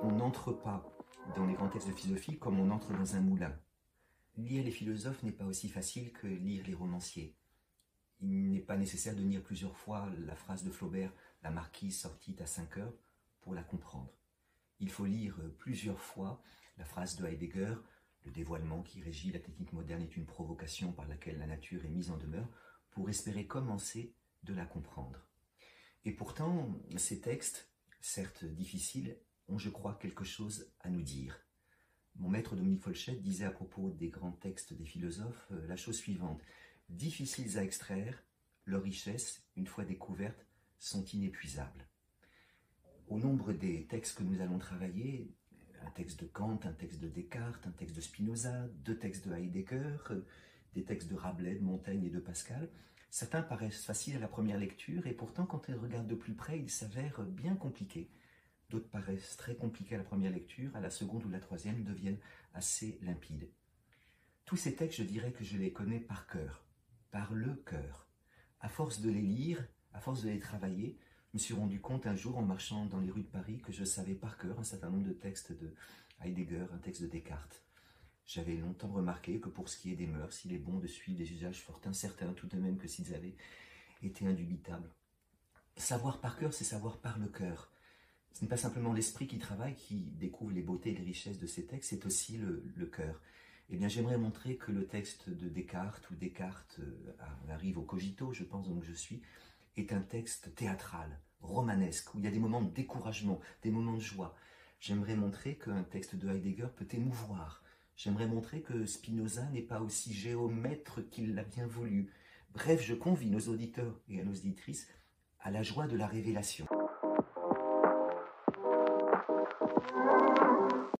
On n'entre pas dans les grands textes de philosophie comme on entre dans un moulin. Lire les philosophes n'est pas aussi facile que lire les romanciers. Il n'est pas nécessaire de lire plusieurs fois la phrase de Flaubert « La marquise sortit à 5 heures » pour la comprendre. Il faut lire plusieurs fois la phrase de Heidegger « Le dévoilement qui régit la technique moderne est une provocation par laquelle la nature est mise en demeure » pour espérer commencer de la comprendre. Et pourtant, ces textes, certes difficiles, ont, je crois, quelque chose à nous dire. Mon maître Dominique Folchette disait à propos des grands textes des philosophes la chose suivante. Difficiles à extraire, leurs richesses, une fois découvertes, sont inépuisables. Au nombre des textes que nous allons travailler, un texte de Kant, un texte de Descartes, un texte de Spinoza, 2 textes de Heidegger, des textes de Rabelais, de Montaigne et de Pascal, certains paraissent faciles à la première lecture et pourtant quand on regarde de plus près, ils s'avèrent bien compliqués. D'autres paraissent très compliqués à la première lecture, à la seconde ou la troisième, ils deviennent assez limpides. Tous ces textes, je dirais que je les connais par cœur, par le cœur. À force de les lire, à force de les travailler, je me suis rendu compte un jour en marchant dans les rues de Paris que je savais par cœur un certain nombre de textes de Heidegger, un texte de Descartes. J'avais longtemps remarqué que pour ce qui est des mœurs, il est bon de suivre des usages fort incertains, tout de même que s'ils avaient été indubitables. Savoir par cœur, c'est savoir par le cœur. Ce n'est pas simplement l'esprit qui travaille, qui découvre les beautés et les richesses de ces textes, c'est aussi le cœur. Eh bien, j'aimerais montrer que le texte de Descartes, où Descartes arrive au cogito, je pense donc je suis, est un texte théâtral, romanesque, où il y a des moments de découragement, des moments de joie. J'aimerais montrer qu'un texte de Heidegger peut émouvoir. J'aimerais montrer que Spinoza n'est pas aussi géomètre qu'il l'a bien voulu. Bref, je convie nos auditeurs et nos auditrices à la joie de la révélation.